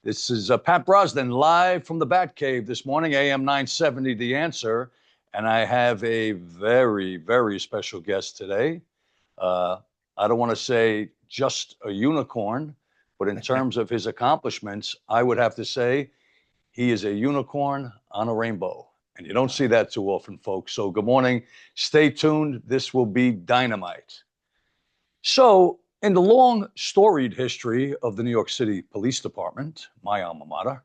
This is Pat Brosnan live from the Batcave this morning, AM 970, The Answer. And I have a very, very special guest today. I don't want to say just a unicorn, but in terms of his accomplishments, I would have to say he is a unicorn on a rainbow. And you don't see that too often, folks. So good morning. Stay tuned. This will be dynamite. So, in the long, storied history of the New York City Police Department, my alma mater,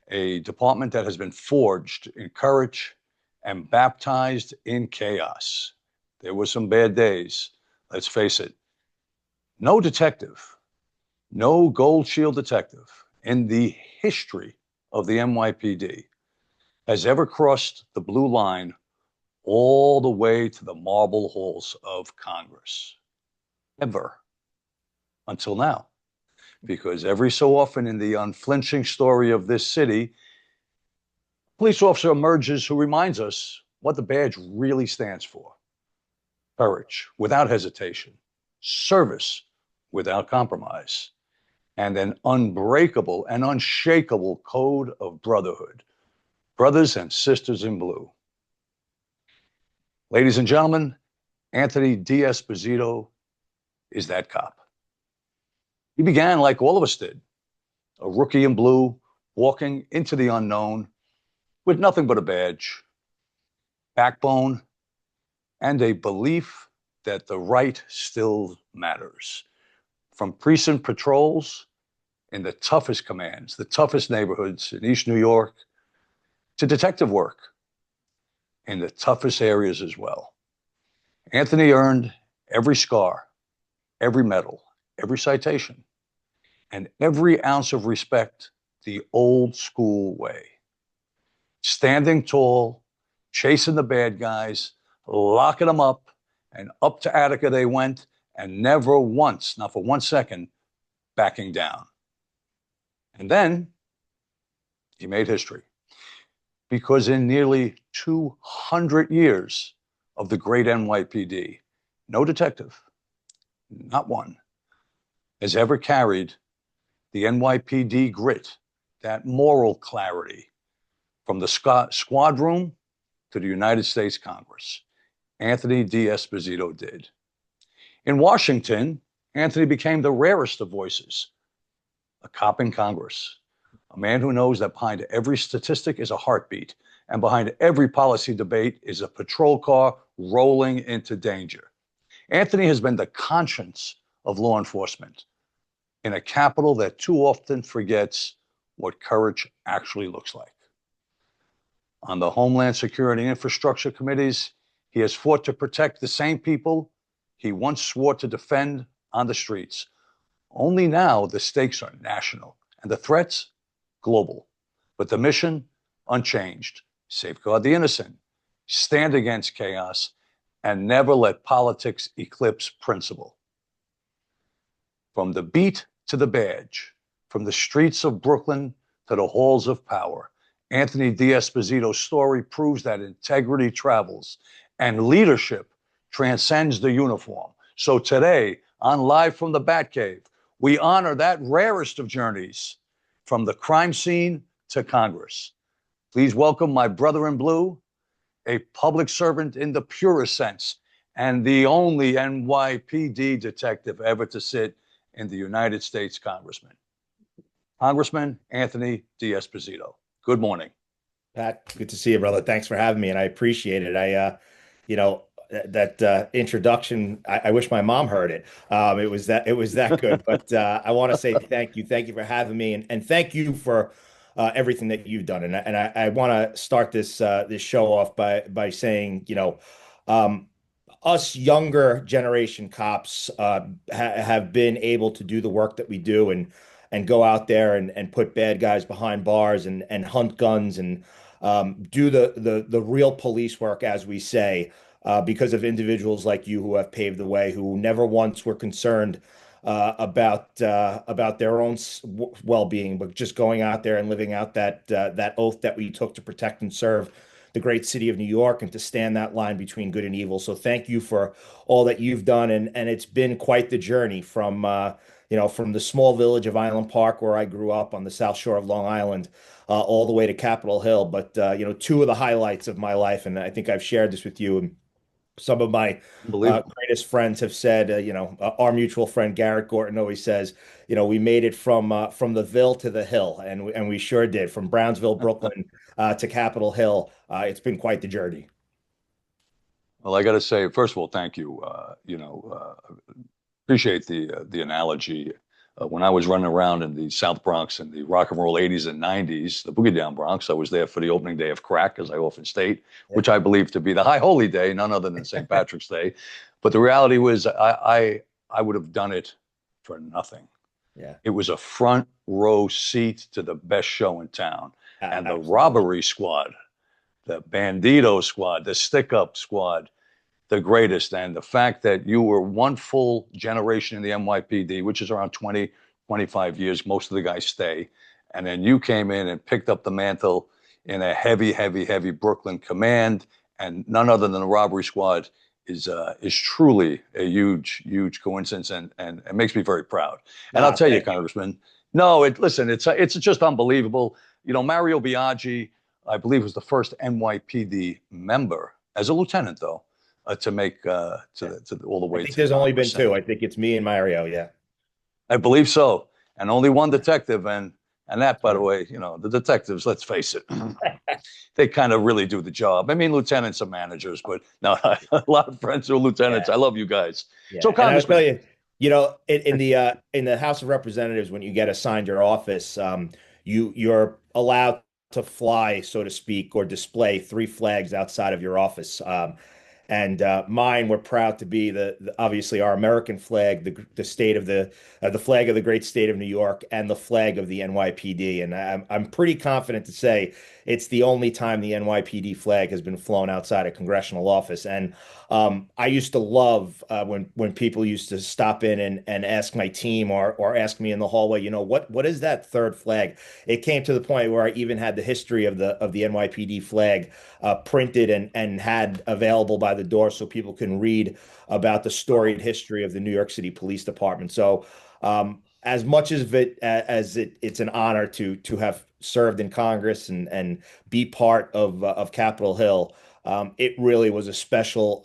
a department that has been forged in courage and baptized in chaos. There were some bad days, let's face it. No detective, no gold shield detective in the history of the NYPD has ever crossed the blue line all the way to the marble halls of Congress. Ever. Until now. Because every so often in the unflinching story of this city, a police officer emerges who reminds us what the badge really stands for. Courage, without hesitation. Service, without compromise. And an unbreakable and unshakable code of brotherhood. Brothers and sisters in blue. Ladies and gentlemen, Anthony D Esposito is that cop. He began like all of us did, a rookie in blue, walking into the unknown with nothing but a badge, backbone, and a belief that the right still matters. From precinct patrols in the toughest commands, the toughest neighborhoods in East New York, to detective work in the toughest areas as well. Anthony earned every scar, every medal, every citation, and every ounce of respect the old school way. Standing tall, chasing the bad guys, locking them up, and up to Attica they went, and never once, not for 1 second, backing down. And then he made history. Because in nearly 200 years of the great NYPD, no detective, not one, has ever carried the NYPD grit, that moral clarity, from the squad room to the United States Congress. Anthony D Esposito did. In Washington, Anthony became the rarest of voices, a cop in Congress, a man who knows that behind every statistic is a heartbeat, and behind every policy debate is a patrol car rolling into danger. Anthony has been the conscience of law enforcement in a capital that too often forgets what courage actually looks like. On the Homeland Security and Infrastructure Committees, he has fought to protect the same people he once swore to defend on the streets. Only now the stakes are national and the threats global, but the mission unchanged. Safeguard the innocent, stand against chaos, and never let politics eclipse principle. From the beat to the badge, from the streets of Brooklyn to the halls of power, Anthony D Esposito's story proves that integrity travels and leadership transcends the uniform. So today, on Live from the Batcave, we honor that rarest of journeys, from the crime scene to Congress. Please welcome my brother in blue, a public servant in the purest sense, and the only NYPD detective ever to sit in the United States Congressman. Congressman Anthony D Esposito. Good morning. Pat, good to see you, brother. Thanks for having me, and I appreciate it. That introduction, I wish my mom heard it. It was that good. But I want to say thank you for having me, and thank you for everything that you've done. And I want to start this show off by saying, us younger generation cops have been able to do the work that we do and go out there and put bad guys behind bars and hunt guns and do the real police work, as we say, because of individuals like you who have paved the way, who never once were concerned about their own well-being, but just going out there and living out that oath that we took to protect and serve the great city of New York and to stand that line between good and evil. So thank you for all that you've done, and it's been quite the journey from from the small village of Island Park, where I grew up on the South Shore of Long Island, all the way to Capitol Hill. But, two of the highlights of my life, and I think I've shared this with you, and some of my Unbelievable. greatest friends have said, our mutual friend Garrett Gorton always says, we made it from the Ville to the Hill, and we sure did, from Brownsville, Brooklyn, to Capitol Hill. It's been quite the journey. Well, I got to say, first of all, thank you. Appreciate the analogy. When I was running around in the South Bronx in the rock and roll 80s and 90s, the Boogie Down Bronx, I was there for the opening day of crack, as I often state, Yeah. which I believe to be the high holy day, none other than St. Patrick's Day. But the reality was, I would have done it for nothing. Yeah. It was a front row seat to the best show in town, and the Absolutely. robbery squad, the bandito squad, the stick up squad, the greatest. And the fact that you were one full generation in the NYPD, which is around 20, 25 years, most of the guys stay. And then you came in and picked up the mantle in a heavy, heavy, heavy Brooklyn command. And none other than the robbery squad is truly a huge, huge coincidence, and it makes me very proud. And I'll Ah, tell you, thank you. Congressman, no, listen, it's just unbelievable. Mario Biaggi, I believe, was the first NYPD member as a lieutenant, though, to make Yeah. all the I way think to there's only been Congress. two. And I think it's me and Mario. Yeah. I believe so. And only one detective. And that, by the Yeah. way, the detectives, let's face it, they kind of really do the job. I mean, lieutenants are managers, but no, a lot of friends who are lieutenants. Yeah. I love you guys. So, Yeah, and I'll tell Congressman, you, in the House of Representatives, when you get assigned your office, you're allowed to fly, so to speak, or display three flags outside of your office. And mine were proud to be obviously our American flag, the state of the flag of the great state of New York, and the flag of the NYPD. And I'm pretty confident to say it's the only time the NYPD flag has been flown outside a congressional office. And I used to love when people used to stop in and ask my team or ask me in the hallway, what is that third flag? It came to the point where I even had the history of the NYPD flag printed and had available by the door so people can read about the storied history of the New York City Police Department. So, as much it's an honor to have served in Congress and be part of Capitol Hill. It really was a special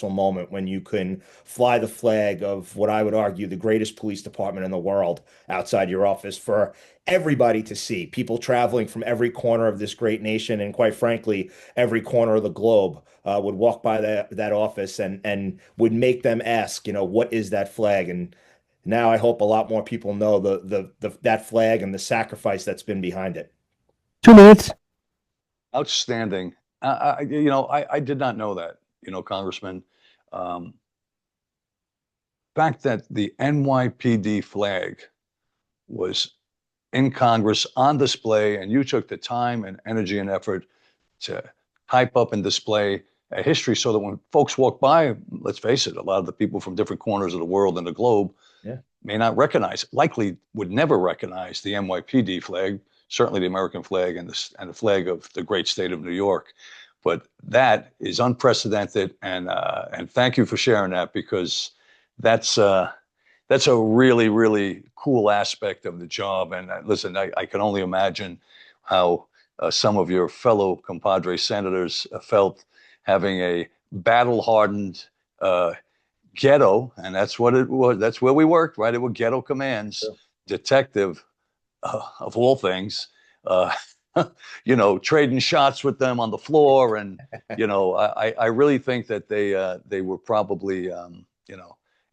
moment when you can fly the flag of what I would argue the greatest police department in the world outside your office for everybody to see. People traveling from every corner of this great nation, and quite frankly, every corner of the globe, would walk by that office and would make them ask, what is that flag? And now I hope a lot more people know that flag and the sacrifice that's been behind it. 2 minutes. outstanding. I did not know that, Congressman. Um, fact that the NYPD flag was in Congress on display, and you took the time and energy and effort to hype up and display a history so that when folks walk by, let's face it, a lot of the people from different corners of the world and the globe Yeah. may not recognize, likely would never recognize the NYPD flag, certainly the American flag and the flag of the great state of New York. But that is unprecedented, and thank you for sharing that, because that's that's a really, really cool aspect of the job. And listen, I can only imagine how some of your fellow compadre senators felt having a battle-hardened ghetto, and that's what it was. That's where we worked, right? It were ghetto commands, Sure. detective, of all things, uh, trading shots with them on the floor. And, I really think that they were probably,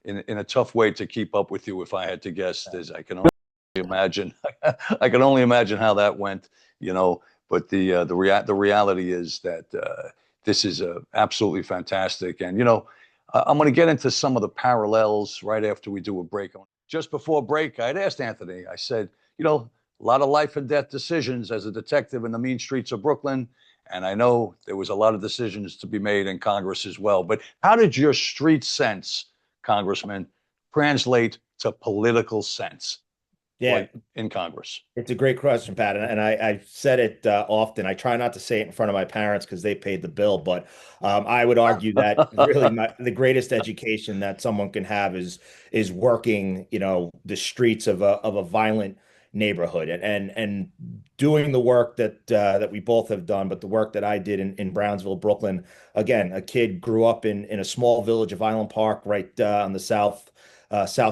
in a tough way to keep up with you, if I had to guess. I can only imagine. I can only imagine how that went, but the reality is that this is absolutely fantastic. And, I'm going to get into some of the parallels right after we do a break. Just before break, I'd asked Anthony, I said, a lot of life and death decisions as a detective in the mean streets of Brooklyn. And I know there was a lot of decisions to be made in Congress as well. But how did your street sense, Congressman, translate to political sense? Yeah, like in Congress? it's a great question, Pat, and I said it often. I try not to say it in front of my parents because they paid the bill, but I would argue that really the greatest education that someone can have is working, the streets of a violent neighborhood and doing the work that we both have done, but the work that I did in Brownsville, Brooklyn. Again, a kid grew up in a small village of Island Park, right on the South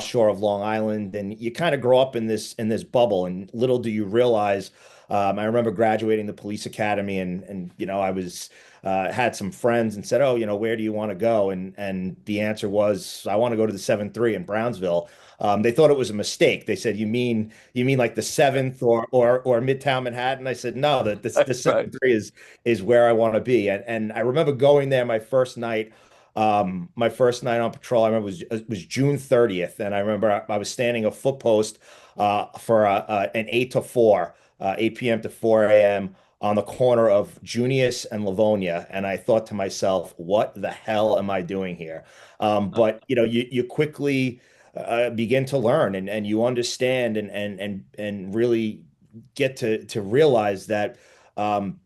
Shore of Long Island, and you kind of grow up in this bubble, and little do you realize. I remember graduating the police academy, and I was had some friends and said, "Oh, where do you want to go?" And the answer was, "I want to go to the 7-3 in Brownsville." They thought it was a mistake. They said, "You mean like the Seventh or Midtown Manhattan?" I said, "No, the Right. 7-3 is where I want to be." And I remember going there my first night on patrol. I remember it was June 30th, and I remember I was standing a foot post for an 8 to 4, 8 p.m. to 4 a.m. on the corner of Junius and Livonia, and I thought to myself, "What the hell am I doing here?" But you quickly begin to learn and you understand and really get to realize that. Um,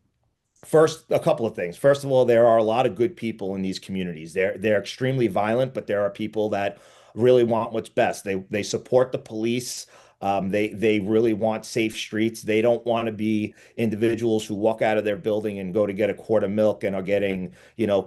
First, a couple of things. First of all, there are a lot of good people in these communities. They're extremely violent, but there are people that really want what's best. They support the police. They really want safe streets. They don't want to be individuals who walk out of their building and go to get a quart of milk and are getting,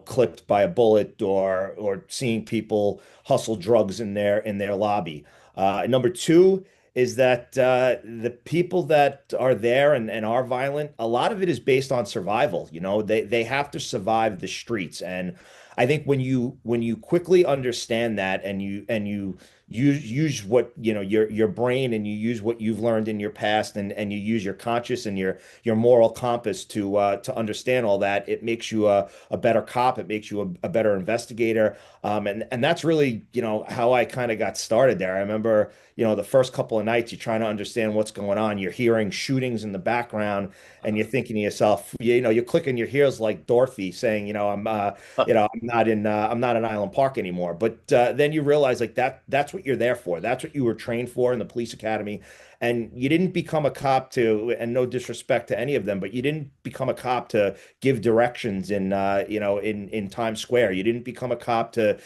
clipped by a bullet or seeing people hustle drugs in their lobby. Number two is that the people that are there and are violent, a lot of it is based on survival. They have to survive the streets, and I think when you quickly understand that and you use what your brain and you use what you've learned in your past and you use your conscious and your moral compass to understand all that, it makes you a better cop. It makes you a better investigator. And that's really how I kind of got started there. I remember the first couple of nights, you're trying to understand what's going on. You're hearing shootings in the background, and you're thinking to yourself, you're clicking your heels like Dorothy saying, I'm not in Island Park anymore. But then you realize like that's what you're there for. That's what you were trained for in the police academy. And you didn't become a cop and no disrespect to any of them, but you didn't become a cop to give directions in Times Square. You didn't become a cop to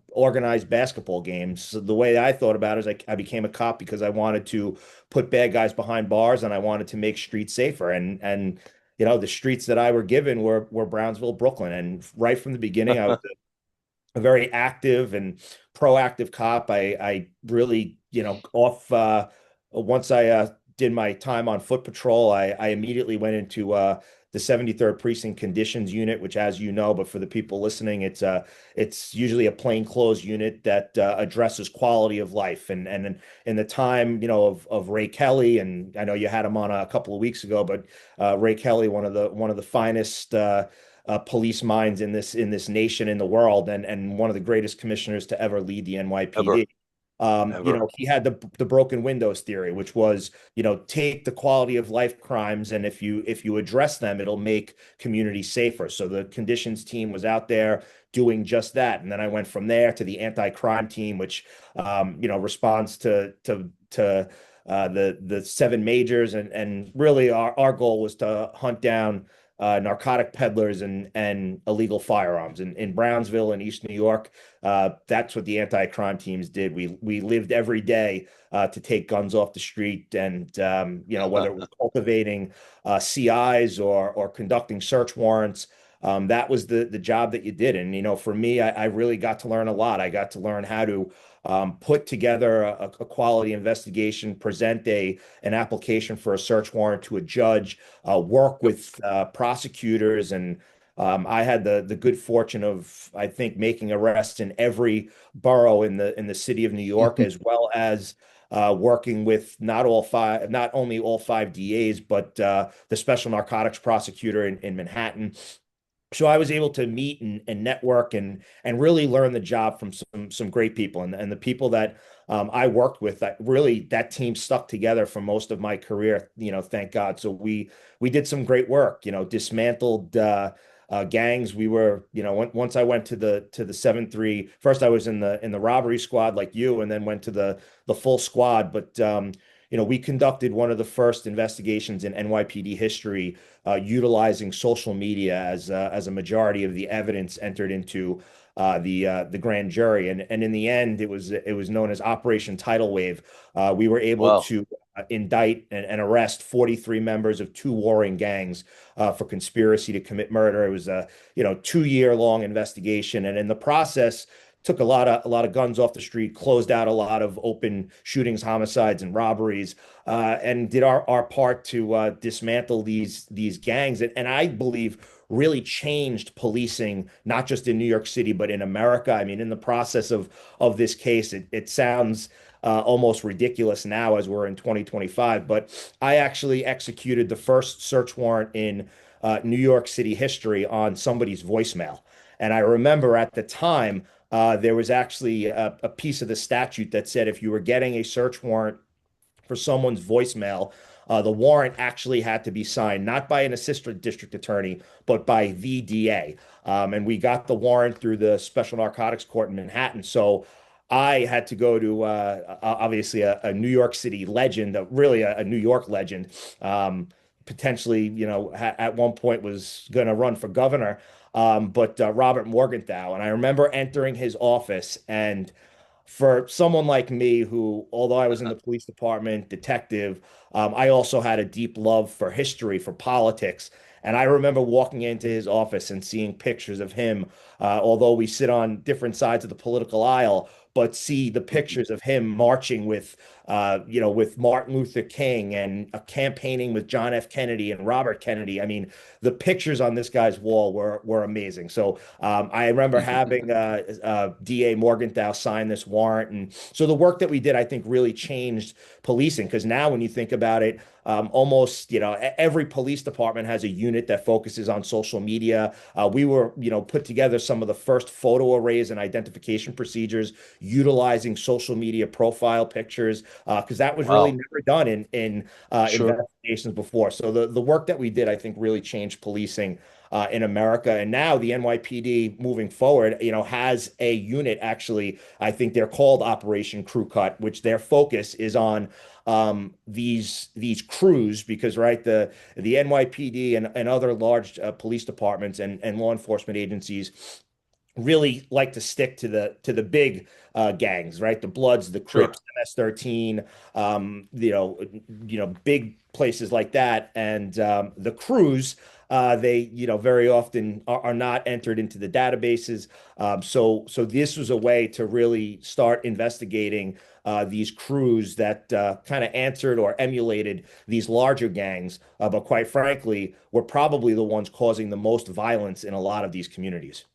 organize basketball games. So the way I thought about it is I became a cop because I wanted to put bad guys behind bars and I wanted to make streets safer. And the streets that I were given were Brownsville, Brooklyn. And right from the beginning, I was a very active and proactive cop. I really, off once I did my time on foot patrol, I immediately went into the 73rd Precinct Conditions Unit, which, as you know, but for the people listening, it's usually a plainclothes unit that addresses quality of life. And in the time, of Ray Kelly, and I know you had him on a couple of weeks ago, but Ray Kelly, one of the finest police minds in this nation, in the world, and one of the greatest commissioners to ever lead the Ever, NYPD. ever. He had the broken windows theory, which was, take the quality of life crimes, and if you address them, it'll make communities safer. So the conditions team was out there doing just that, and then I went from there to the anti-crime team, which responds to the seven majors, and really our goal was to hunt down narcotic peddlers and illegal firearms in Brownsville and East New York. That's what the anti-crime teams did. We lived every day to take guns off the street, and whether it was cultivating CIs or conducting search warrants. That was the job that you did. And for me, I really got to learn a lot. I got to learn how to put together a quality investigation, present an application for a search warrant to a judge, work with prosecutors, and I had the good fortune of, I think, making arrests in every borough in the city of New York, as well as working with not only all five DAs, but the special narcotics prosecutor in Manhattan. So I was able to meet and network and really learn the job from some great people, and the people that I worked with. That team stuck together for most of my career. Thank God. So we did some great work. Dismantled gangs. We were, once I went to the 7-3, first I was in the robbery squad like you, and then went to the full squad. But we conducted one of the first investigations in NYPD history, utilizing social media as a majority of the evidence entered into the grand jury. And in the end, it was known as Operation Tidal Wave. We were able Wow. to indict and arrest 43 members of two warring gangs for conspiracy to commit murder. It was a 2-year long investigation, and in the process, took a lot of guns off the street, closed out a lot of open shootings, homicides, and robberies, and did our part to dismantle these gangs. And I believe really changed policing, not just in New York City, but in America. I mean, in the process of this case, it sounds almost ridiculous now as we're in 2025, but I actually executed the first search warrant in New York City history on somebody's voicemail. And I remember at the time, there was actually a piece of the statute that said if you were getting a search warrant for someone's voicemail, the warrant actually had to be signed not by an assistant district attorney, but by the DA. And we got the warrant through the Special Narcotics Court in Manhattan. So I had to go to obviously a New York City legend, really a New York legend. Potentially, at one point was going to run for governor, but Robert Morgenthau. And I remember entering his office, and for someone like me, who, although I was in the police department, detective, I also had a deep love for history, for politics. And I remember walking into his office and seeing pictures of him, although we sit on different sides of the political aisle, but see the pictures of him marching with Martin Luther King, and campaigning with John F. Kennedy and Robert Kennedy. I mean, the pictures on this guy's wall were amazing. So I remember having DA Morgenthau sign this warrant, and so the work that we did, I think, really changed policing. Because now, when you think about it, almost every police department has a unit that focuses on social media. We were put together some of the first photo arrays and identification procedures utilizing social media profile pictures, because that was really Wow. never done in Sure. investigations before. So the work that we did, I think, really changed policing in America. And now the NYPD, moving forward, has a unit. Actually, I think they're called Operation Crew Cut, which their focus is on these crews, because the NYPD and other large police departments and law enforcement agencies really like to stick to the big gangs, right? The Bloods, the Sure. Crips, MS-13, big places like that. And the crews, they very often are not entered into the databases. So this was a way to really start investigating these crews that kind of answered or emulated these larger gangs, but quite frankly, were probably the ones causing the most violence in a lot of these communities.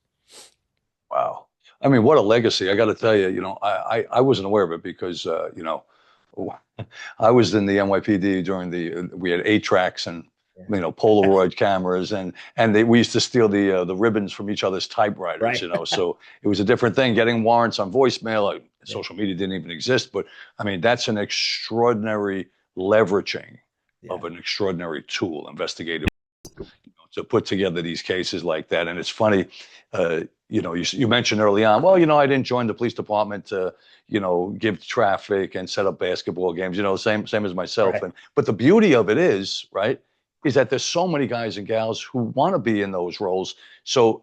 Wow. I mean, what a legacy. I got to tell you, I wasn't aware of it because, I was in the NYPD during we had 8 tracks and, Polaroid cameras, and we used to steal the ribbons from each other's typewriters, Right. so it was a different thing getting warrants on voicemail. Yeah. Social media didn't even exist, but I mean, that's an extraordinary leveraging Yeah. of an extraordinary tool, investigative, to put together these cases like that. And it's funny, you mentioned early on, well, I didn't join the police department to, give traffic and set up basketball games, same as myself. Right. But the beauty of it is, right, is that there's so many guys and gals who want to be in those roles. So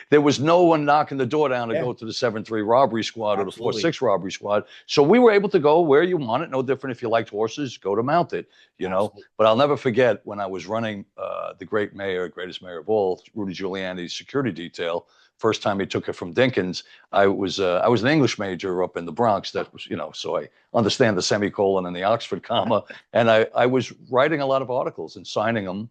there was no one knocking the door down to Yeah, go to the 7-3 robbery squad or the absolutely. 4-6 robbery squad. So we were able to go where you want it. No different if you liked horses, go to Mounted. Absolutely. But I'll never forget when I was running the greatest mayor of all, Rudy Giuliani's security detail. First time he took it from Dinkins, I was an English major up in the Bronx. That was, so I understand the semicolon and the Oxford comma, and I was writing a lot of articles and signing them.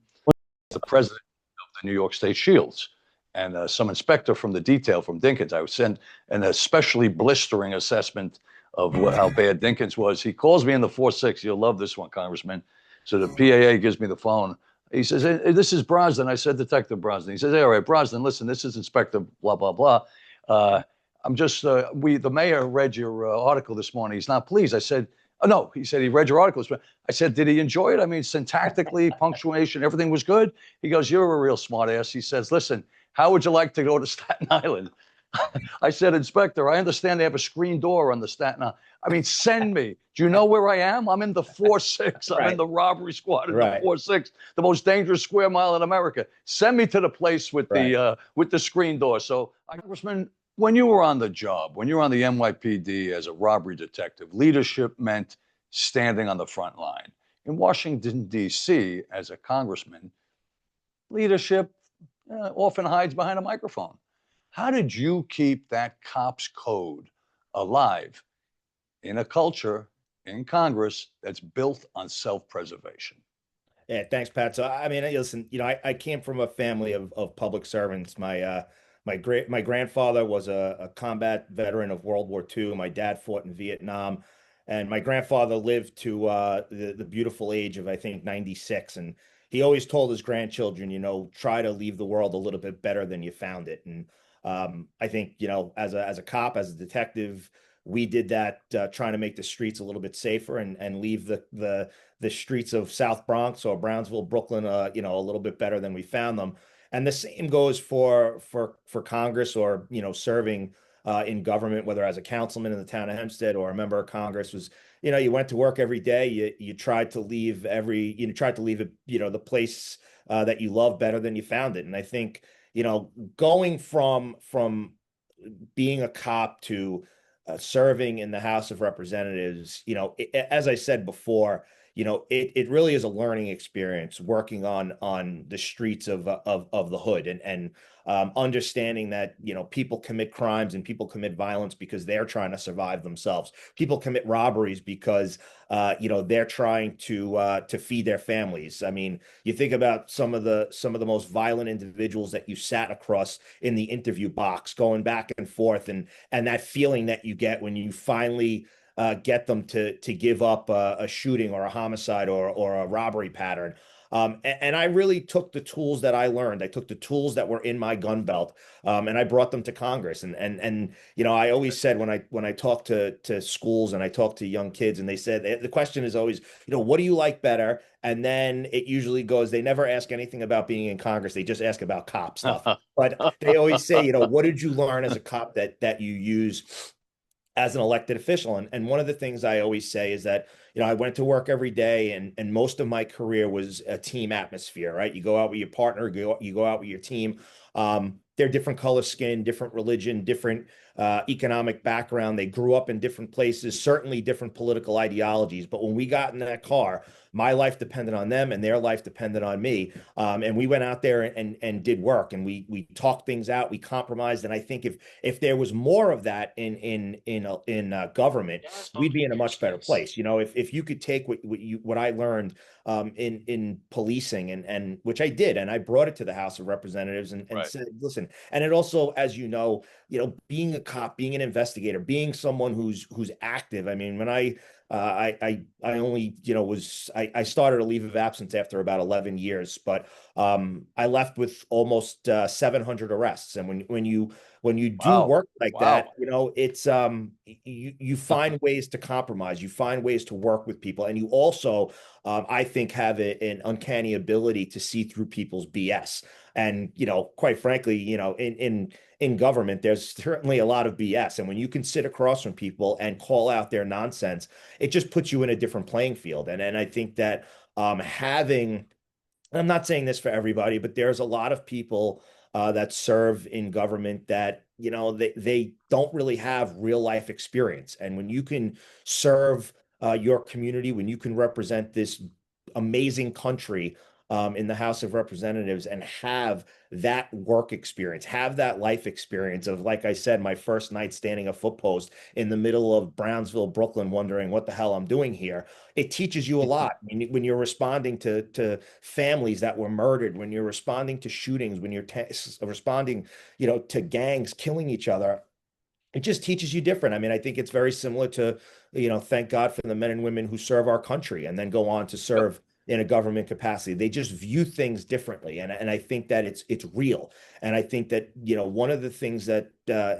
The president of the New York State Shields, and some inspector from the detail from Dinkins. I would send an especially blistering assessment of how bad Dinkins was. He calls me in the 4-6. You'll love this one, Congressman. So the PAA gives me the phone. He says, hey, this is Brosnan. I said, Detective Brosnan. He says, hey, all right, Brosnan, listen, this is Inspector blah, blah, blah. I'm just, the mayor read your article this morning. He's not pleased. I said, Oh, no, he said he read your articles. But I said, did he enjoy it? I mean, syntactically, punctuation, everything was good. He goes, you're a real smart ass. He says, listen, how would you like to go to Staten Island? I said, Inspector, I understand they have a screen door on the Staten Island. I mean, send me. Do you know where I am? I'm in the 4-6. I'm in Right, the robbery squad in the right, 4-6, the most dangerous square mile in America. Send me to the place right. with the screen door. So, Congressman, when you were on the job, when you were on the NYPD as a robbery detective, leadership meant standing on the front line. In Washington, D.C., as a congressman, leadership often hides behind a microphone. How did you keep that cops code alive in a culture in Congress that's built on self preservation? Yeah, thanks, Pat. So, I mean, listen, I came from a family of public servants. My grandfather was a combat veteran of World War II. My dad fought in Vietnam, and my grandfather lived to the beautiful age of, I think, 96. And he always told his grandchildren, try to leave the world a little bit better than you found it. And I think, as a cop, as a detective, we did that, trying to make the streets a little bit safer and leave the streets of South Bronx or Brownsville, Brooklyn, a little bit better than we found them. And the same goes for Congress, or serving in government, whether as a councilman in the town of Hempstead or a member of Congress. Was you went to work every day. You tried to leave it, the place that you love better than you found it. And I think going from being a cop to serving in the House of Representatives, as I said before, it really is a learning experience working on the streets of the hood, and understanding that people commit crimes and people commit violence because they're trying to survive themselves. People commit robberies because they're trying to feed their families. I mean, you think about some of the most violent individuals that you sat across in the interview box, going back and forth, and that feeling that you get when you finally get them to give up a shooting or a homicide or a robbery pattern. And I really took the tools that I learned. I took the tools that were in my gun belt, and I brought them to Congress. And I always said, when I talk to schools and I talk to young kids, and they said the question is always, what do you like better? And then it usually goes, they never ask anything about being in Congress. They just ask about cop stuff. But they always say, what did you learn as a cop that you use as an elected official? And one of the things I always say is that, I went to work every day, and most of my career was a team atmosphere, right? You go out with your partner, you go out with your team. They're different color skin, different religion, different economic background. They grew up in different places, certainly different political ideologies. But when we got in that car, my life depended on them and their life depended on me. And we went out there and did work, and we talked things out, we compromised. And I think if there was more of that in government, we'd be in a much better place. If you could take what I learned in policing, and which I did, and I brought it to the House of Representatives, and Right. said, listen. And it also, as being a cop, being an investigator, being someone who's active. I mean, when I only I started a leave of absence after about 11 years, but I left with almost 700 arrests. And when you do Wow. work like that, Wow. it's you find ways to compromise, you find ways to work with people, and you also I think have an uncanny ability to see through people's BS. And quite frankly, in government, there's certainly a lot of BS. And when you can sit across from people and call out their nonsense, it just puts you in a different playing field. And I think that having, I'm not saying this for everybody, but there's a lot of people that serve in government that they don't really have real life experience. And when you can serve your community, when you can represent this amazing country in the House of Representatives, and have that work experience, have that life experience of, like I said, my first night standing a foot post in the middle of Brownsville, Brooklyn, wondering what the hell I'm doing here. It teaches you a lot when you're responding to families that were murdered, when you're responding to shootings, when you're responding, to gangs killing each other. It just teaches you different. I mean, I think it's very similar to, thank God for the men and women who serve our country and then go on to Yep. serve in a government capacity. They just view things differently. And I think that it's real. And I think that, one of the things that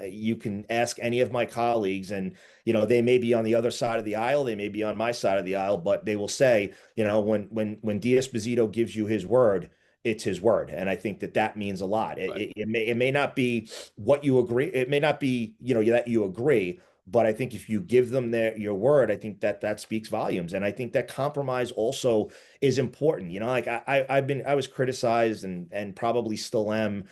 you can ask any of my colleagues, and, they may be on the other side of the aisle, they may be on my side of the aisle, but they will say, when D Esposito gives you his word, it's his word. And I think that that means a lot. Right. It may not be what you agree. It may not be, that you agree, but I think if you give them your word, I think that that speaks volumes. And I think that compromise also is important. Like I was criticized and probably still am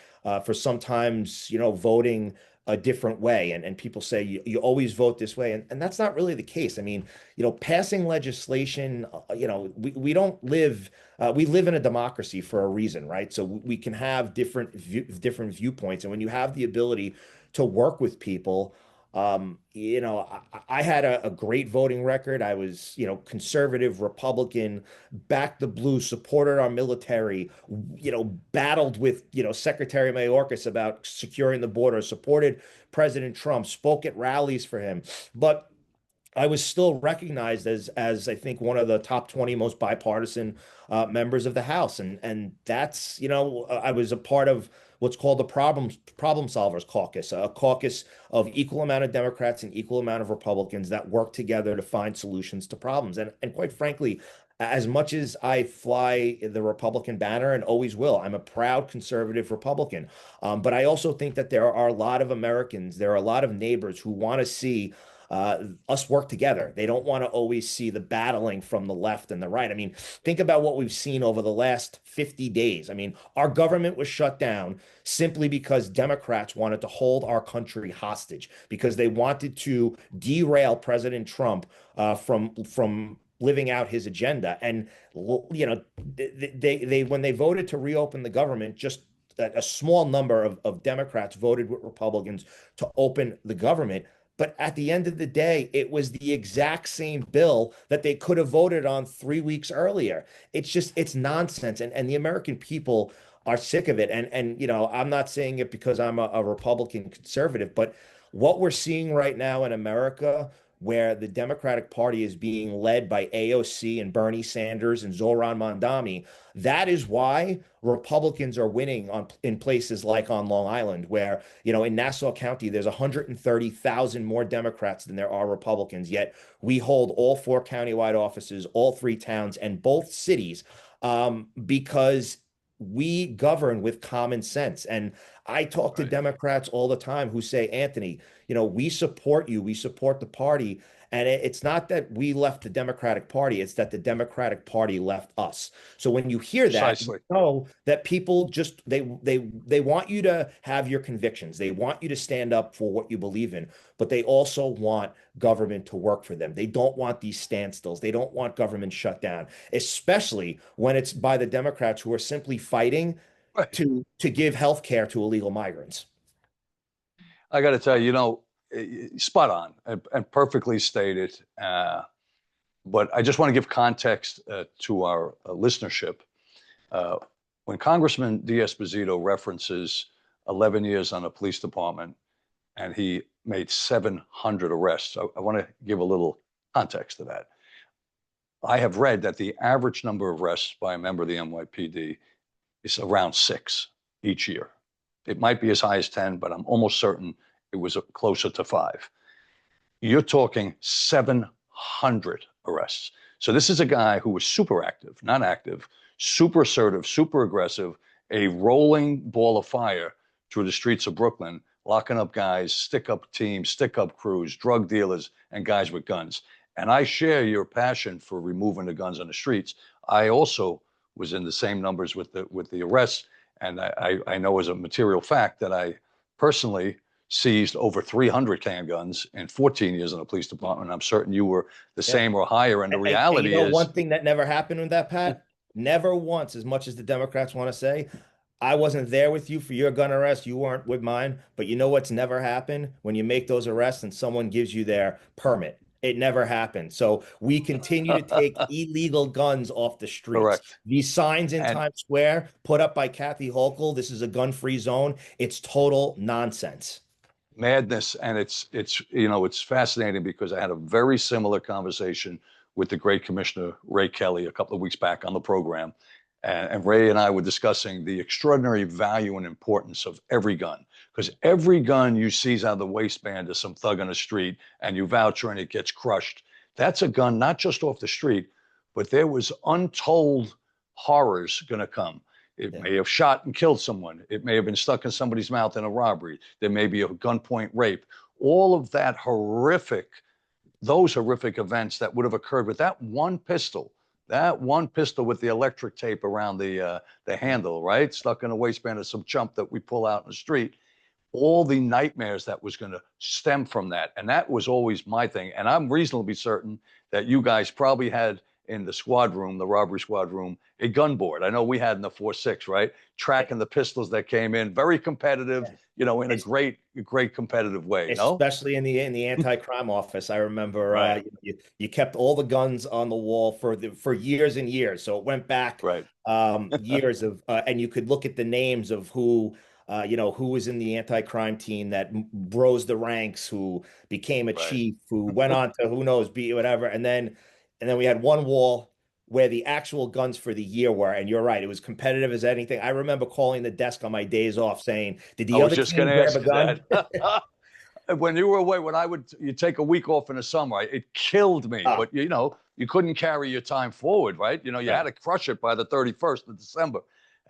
for sometimes, voting a different way. And people say you always vote this way. And that's not really the case. I mean, passing legislation, we don't live, we live in a democracy for a reason, right? So we can have different viewpoints. And when you have the ability to work with people, I had a great voting record. I was, conservative, Republican, backed the blue, supported our military, battled with, Secretary Mayorkas about securing the border, supported President Trump, spoke at rallies for him. But I was still recognized as I think one of the top 20 most bipartisan members of the House, and that's I was a part of what's called the problem solvers caucus, a caucus of equal amount of Democrats and equal amount of Republicans that work together to find solutions to problems. And quite frankly, as much as I fly the Republican banner and always will, I'm a proud conservative Republican. But I also think that there are a lot of Americans, there are a lot of neighbors who want to see us work together. They don't want to always see the battling from the left and the right. I mean, think about what we've seen over the last 50 days. I mean, our government was shut down simply because Democrats wanted to hold our country hostage, because they wanted to derail President Trump from living out his agenda. And they when they voted to reopen the government, just a small number of Democrats voted with Republicans to open the government. But at the end of the day, it was the exact same bill that they could have voted on 3 weeks earlier. It's nonsense. And the American people are sick of it. And I'm not saying it because I'm a Republican conservative, but what we're seeing right now in America, where the Democratic Party is being led by AOC and Bernie Sanders and Zohran Mamdani, that is why Republicans are winning in places like on Long Island, where, in Nassau County, there's 130,000 more Democrats than there are Republicans. Yet we hold all 4 countywide offices, all 3 towns, and both cities, because we govern with common sense. And I talk to Right. Democrats all the time who say, Anthony, we support you, we support the party. And it's not that we left the Democratic Party, it's that the Democratic Party left us. So when you hear that, you Precisely. know that people just they want you to have your convictions. They want you to stand up for what you believe in, but they also want government to work for them. They don't want these standstills. They don't want government shut down, especially when it's by the Democrats who are simply fighting Right. to give health care to illegal migrants. I got to tell you, spot on and perfectly stated. But I just want to give context to our listenership. Uh, when Congressman D Esposito references 11 years on the police department and he made 700 arrests, I want to give a little context to that. I have read that the average number of arrests by a member of the NYPD is around 6 each year. It might be as high as 10, but I'm almost certain it was closer to 5. You're talking 700 arrests. So this is a guy who was super active, not active, super assertive, super aggressive, a rolling ball of fire through the streets of Brooklyn, locking up guys, stick up teams, stick up crews, drug dealers, and guys with guns. And I share your passion for removing the guns on the streets. I also was in the same numbers with the arrests. And I know as a material fact that I personally seized over 300 handguns in 14 years in the police department. I'm certain you were the Yeah. same or higher. And the And reality is, one thing that never happened with that, Pat, never once, as much as the Democrats want to say, I wasn't there with you for your gun arrest. You weren't with mine. But you know what's never happened? When you make those arrests and someone gives you their permit. It never happened. So we continue to take illegal guns off the streets. correct. These signs in And Times Square put up by Kathy Hochul, this is a gun-free zone. It's total nonsense. madness. And it's fascinating because I had a very similar conversation with the great Commissioner Ray Kelly a couple of weeks back on the program. And Ray and I were discussing the extraordinary value and importance of every gun. Because every gun you seize out of the waistband of some thug on the street and you voucher and it gets crushed, that's a gun not just off the street, but there was untold horrors going to come. It may have shot and killed someone. It may have been stuck in somebody's mouth in a robbery. There may be a gunpoint rape. All of that those horrific events that would have occurred with that one pistol with the electric tape around the handle, right? Stuck in a waistband of some chump that we pull out in the street. All the nightmares that was going to stem from that. And that was always my thing. And I'm reasonably certain that you guys probably had in the squad room, the robbery squad room, a gun board. I know we had in the 4.6, right? Tracking the pistols that came in, very competitive, in a great competitive way. Especially in the anti-crime office. I remember right. You kept all the guns on the wall for years and years. So it went back right. Years of and you could look at the names of who was in the anti-crime team that rose the ranks, who became a chief, who went on to who knows, be whatever. And then we had one wall where the actual guns for the year were, and you're right, it was competitive as anything. I remember calling the desk on my days off saying, "Did the other team grab a gun?" When you were away, you take a week off in the summer, it killed me. But you couldn't carry your time forward, right? You had to crush it by the 31st of December.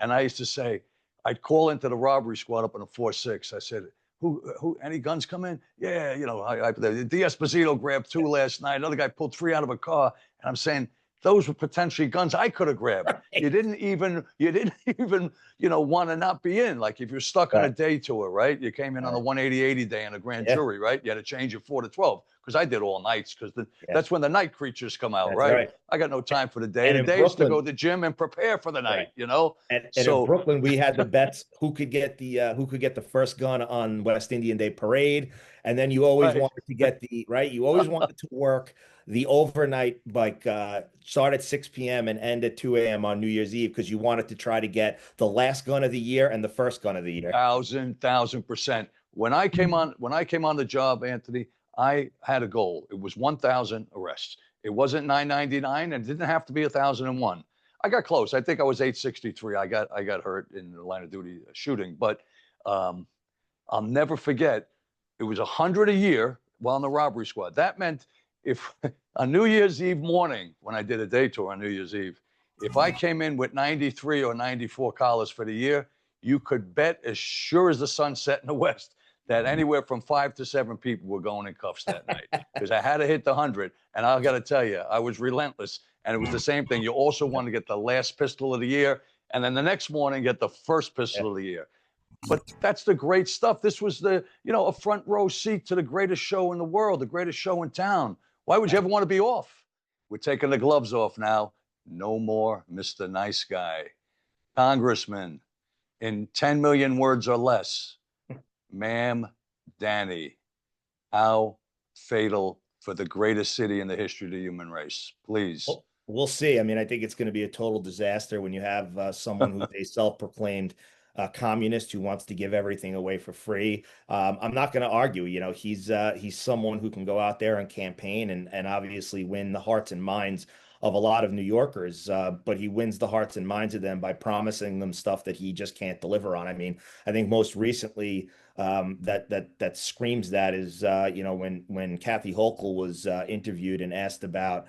And I used to say, I'd call into the robbery squad up in a 4.6. I said, who, any guns come in? Yeah, D Esposito grabbed 2 last night. Another guy pulled 3 out of a car. And I'm saying, those were potentially guns I could have grabbed. Right. You didn't even, want to not be in. Like if you're stuck on a day tour, right? You came in on the 180 day in a grand jury, right? You had to change your 4 to 12 because I did all nights because that's when the night creatures come out, right? I got no time for the day. The day is to go to the gym and prepare for the night, And so in Brooklyn, we had the bets who could get the first gun on West Indian Day parade, and then you always wanted to get you always wanted to work the overnight, like start at 6 p.m. and end at 2 a.m. on New Year's Eve because you wanted to try to get the last gun of the year and the first gun of the year. 1,000%. When I came on the job, Anthony, I had a goal. It was 1,000 arrests. It wasn't 999, and it didn't have to be 1,001. I got close. I think I was 863. I got hurt in the line of duty shooting, but I'll never forget. It was 100 a year while in the robbery squad. That meant if on New Year's Eve morning, when I did a day tour on New Year's Eve, if I came in with 93 or 94 collars for the year, you could bet as sure as the sun set in the west that anywhere from 5 to 7 people were going in cuffs that night because I had to hit the 100. And I got to tell you, I was relentless. And it was the same thing. You also want to get the last pistol of the year, and then the next morning get the first pistol of the year. But that's the great stuff. This was a front row seat to the greatest show in the world, the greatest show in town. Why would you ever want to be off? We're taking the gloves off now. No more Mr. Nice Guy. Congressman, in 10 million words or less, Mamdani, how fatal for the greatest city in the history of the human race. Please. We'll see. I mean, I think it's going to be a total disaster when you have someone who's a self-proclaimed communist who wants to give everything away for free. I'm not going to argue. He's someone who can go out there and campaign and obviously win the hearts and minds of a lot of New Yorkers. But he wins the hearts and minds of them by promising them stuff that he just can't deliver on. I mean, I think most recently that screams that is when Kathy Hochul was interviewed and asked about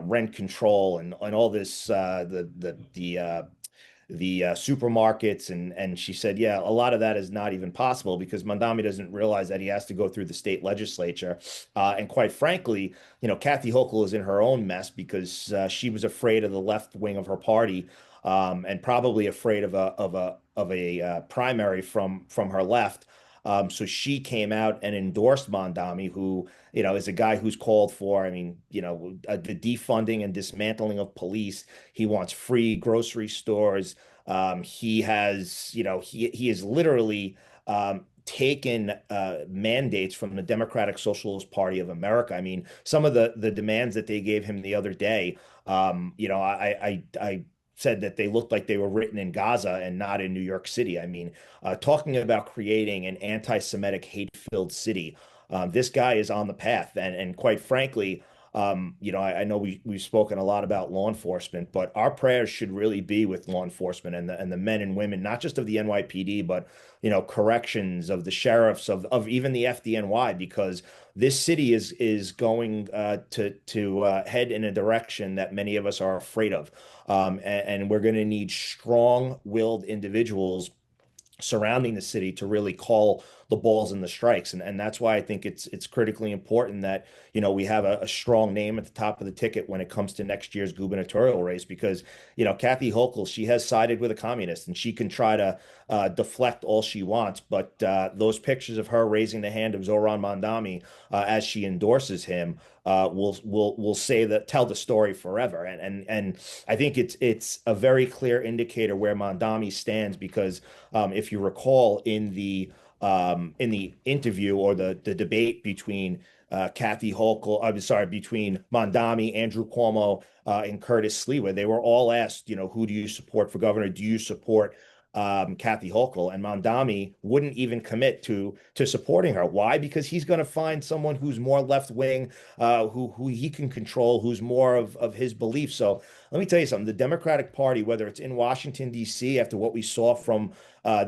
rent control and all this the supermarkets and she said, yeah, a lot of that is not even possible because Mamdani doesn't realize that he has to go through the state legislature. And quite frankly, Kathy Hochul is in her own mess because she was afraid of the left wing of her party and probably afraid of a primary from her left. So she came out and endorsed Mamdani, who, is a guy who's called for, the defunding and dismantling of police. He wants free grocery stores. He has, he has literally taken mandates from the Democratic Socialist Party of America. I mean, some of the demands that they gave him the other day, I said that they looked like they were written in Gaza and not in New York City. I mean, talking about creating an anti-Semitic hate-filled city, this guy is on the path. And quite frankly, I know we've spoken a lot about law enforcement, but our prayers should really be with law enforcement and the men and women, not just of the NYPD, but corrections, of the sheriffs, of even the FDNY, because this city is going to head in a direction that many of us are afraid of, and we're going to need strong-willed individuals surrounding the city to really call the balls and the strikes. And that's why I think it's critically important that, we have a strong name at the top of the ticket when it comes to next year's gubernatorial race, because, Kathy Hochul, she has sided with a communist, and she can try to deflect all she wants. But those pictures of her raising the hand of Zoran Mamdani as she endorses him will tell the story forever. And I think it's a very clear indicator where Mamdani stands, because if you recall in the interview or the debate between Kathy Hochul, I'm sorry, between Mamdani, Andrew Cuomo, and Curtis Sliwa, they were all asked, who do you support for governor? Do you support Kathy Hochul? And Mamdani wouldn't even commit to supporting her. Why? Because he's going to find someone who's more left wing, who he can control, who's more of his beliefs. So let me tell you something: the Democratic Party, whether it's in Washington D.C. after what we saw from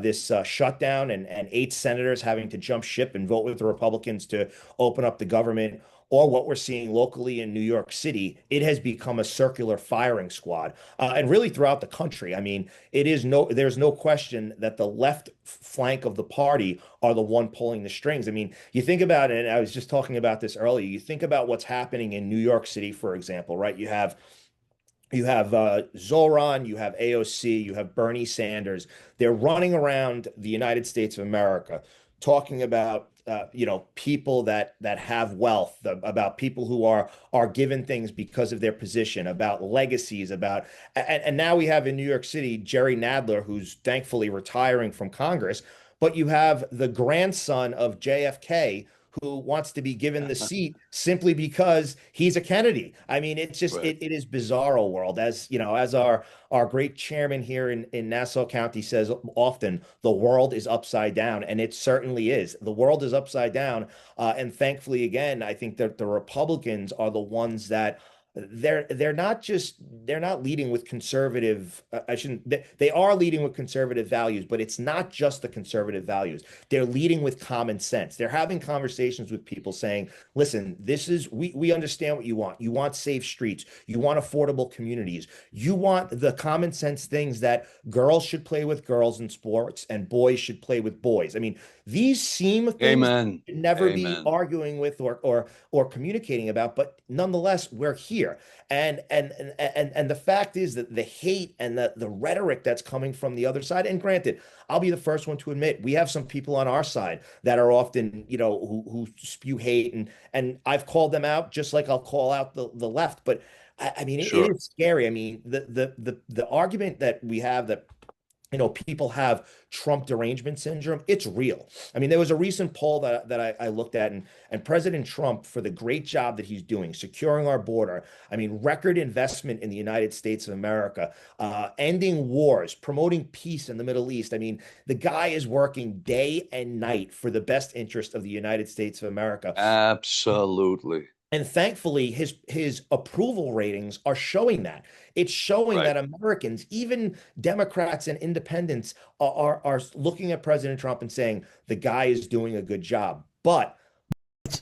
this shutdown and 8 senators having to jump ship and vote with the Republicans to open up the government, or what we're seeing locally in New York City, it has become a circular firing squad, and really throughout the country. I mean, there's no question that the left flank of the party are the one pulling the strings. I mean, you think about it, and I was just talking about this earlier. You think about what's happening in New York City, for example, right? You have Zoran, you have AOC, you have Bernie Sanders. They're running around the United States of America talking about people that have wealth, about people who are given things because of their position, about legacies, and now we have in New York City Jerry Nadler, who's thankfully retiring from Congress, but you have the grandson of JFK who wants to be given the seat simply because he's a Kennedy. I mean, it's just Right. it is bizarro world. As our great chairman here in Nassau County says often, the world is upside down, and it certainly is. The world is upside down, and thankfully, again, I think that the Republicans are the ones that they're not leading with conservative. I shouldn't. They are leading with conservative values, but it's not just the conservative values. They're leading with common sense. They're having conversations with people saying, listen, we understand what you want. You want safe streets. You want affordable communities. You want the common sense things that girls should play with girls in sports and boys should play with boys. I mean, these seem things Amen. should never be Amen. arguing with or communicating about, but nonetheless, we're here. And the fact is that the hate and the rhetoric that's coming from the other side, and granted, I'll be the first one to admit we have some people on our side that are often, who spew hate, and I've called them out just like I'll call out the left. But I mean, it Sure. is scary. I mean, the argument that we have that people have Trump derangement syndrome. It's real. I mean, there was a recent poll that I looked at, and President Trump, for the great job that he's doing, securing our border, I mean, record investment in the United States of America, ending wars, promoting peace in the Middle East. I mean, the guy is working day and night for the best interest of the United States of America. Absolutely. And thankfully, his approval ratings are showing that. It's showing Right. that Americans, even Democrats and independents, are looking at President Trump and saying the guy is doing a good job. But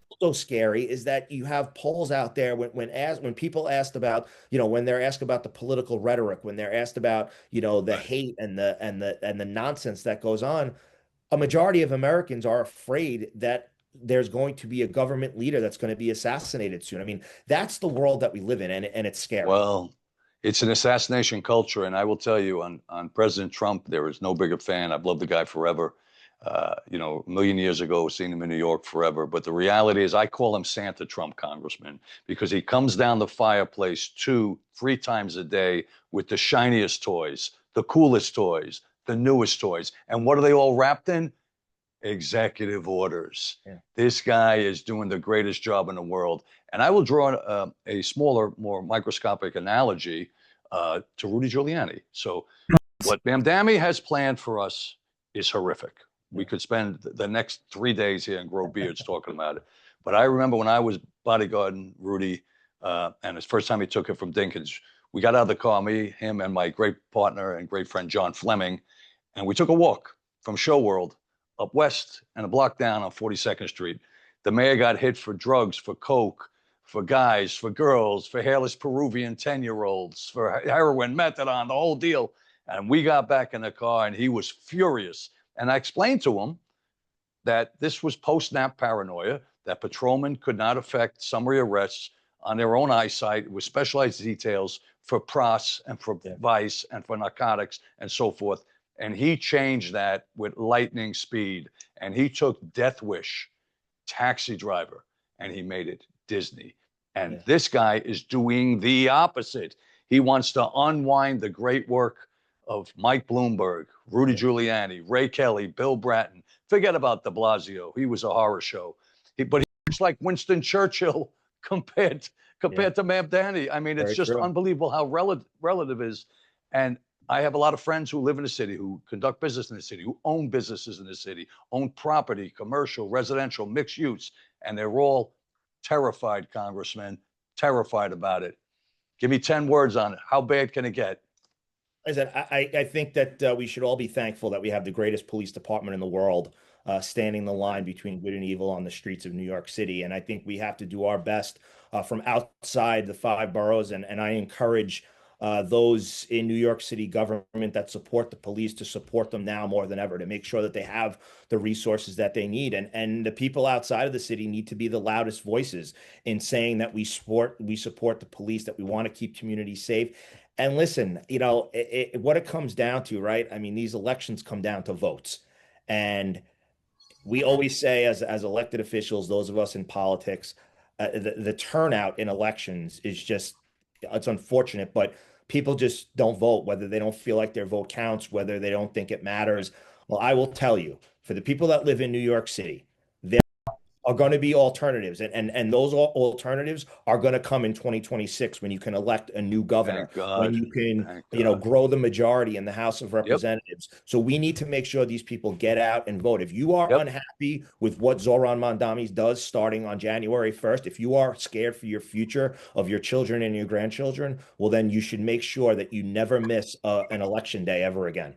also scary is that you have polls out there when people asked about, when they're asked about the political rhetoric, when they're asked about, the Right. hate and the nonsense that goes on, a majority of Americans are afraid that there's going to be a government leader that's going to be assassinated soon. I mean, that's the world that we live in, and it's scary. Well, it's an assassination culture, and I will tell you, on President Trump, there is no bigger fan. I've loved the guy forever. A million years ago, seen him in New York forever. But the reality is, I call him Santa Trump, Congressman, because he comes down the fireplace 3 times a day with the shiniest toys, the coolest toys, the newest toys. And what are they all wrapped in? Executive orders. Yeah. This guy is doing the greatest job in the world. And I will draw a smaller, more microscopic analogy to Rudy Giuliani. So, what Mamdani has planned for us is horrific. We Yeah. could spend the next 3 days here and grow beards talking about it. But I remember when I was bodyguarding Rudy And it's the first time he took it from Dinkins. We got out of the car, me, him, and my great partner and great friend John Fleming, and we took a walk from Show World up west and a block down on 42nd Street. The mayor got hit for drugs, for coke, for guys, for girls, for hairless Peruvian 10-year-olds, for heroin, methadone, the whole deal. And we got back in the car and he was furious. And I explained to him that this was post-nap paranoia, that patrolmen could not effect summary arrests on their own eyesight with specialized details for pros and for vice and for narcotics and so forth. And he changed that with lightning speed. And he took Death Wish, Taxi Driver, and he made it Disney. And this guy is doing the opposite. He wants to unwind the great work of Mike Bloomberg, Rudy Giuliani, Ray Kelly, Bill Bratton. Forget about de Blasio. He was a horror show. But he's like Winston Churchill compared to Mamdani. I mean, it's just unbelievable how relative is. And I have a lot of friends who live in the city, who conduct business in the city, who own businesses in the city, own property, commercial, residential, mixed use, and they're all terrified, Congressman, terrified about it. Give me 10 words on it. How bad can it get? I said, I think that we should all be thankful that we have the greatest police department in the world, standing the line between good and evil on the streets of New York City. And I think we have to do our best from outside the 5 boroughs. And I encourage those in New York City government that support the police to support them now more than ever, to make sure that they have the resources that they need. And the people outside of the city need to be the loudest voices in saying that we support the police, that we want to keep communities safe. And listen, you know, what it comes down to, right? I mean, these elections come down to votes. And we always say as elected officials, those of us in politics, the turnout in elections is just, it's unfortunate, but people just don't vote, whether they don't feel like their vote counts, whether they don't think it matters. Well, I will tell you, for the people that live in New York City, there are going to be alternatives. And those alternatives are going to come in 2026 when you can elect a new governor, when you can, you know, grow the majority in the House of Representatives. So we need to make sure these people get out and vote. If you are unhappy with what Zoran Mamdani does starting on January 1st, if you are scared for your future of your children and your grandchildren, well, then you should make sure that you never miss an election day ever again.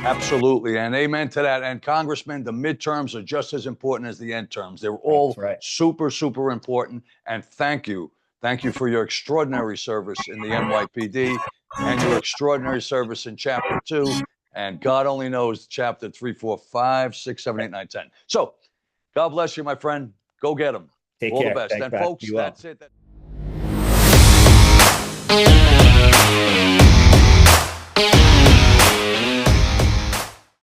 Absolutely. And amen to that. And Congressman, the midterms are just as important as the end terms. They're all super, super important. And thank you. Thank you for your extraordinary service in the NYPD and your extraordinary service in Chapter 2. And God only knows Chapter 3, 4, 5, 6, 7, 8, 9, 10. So God bless you, my friend. Go get them. Take all care. the best. Thanks, and folks, that's it.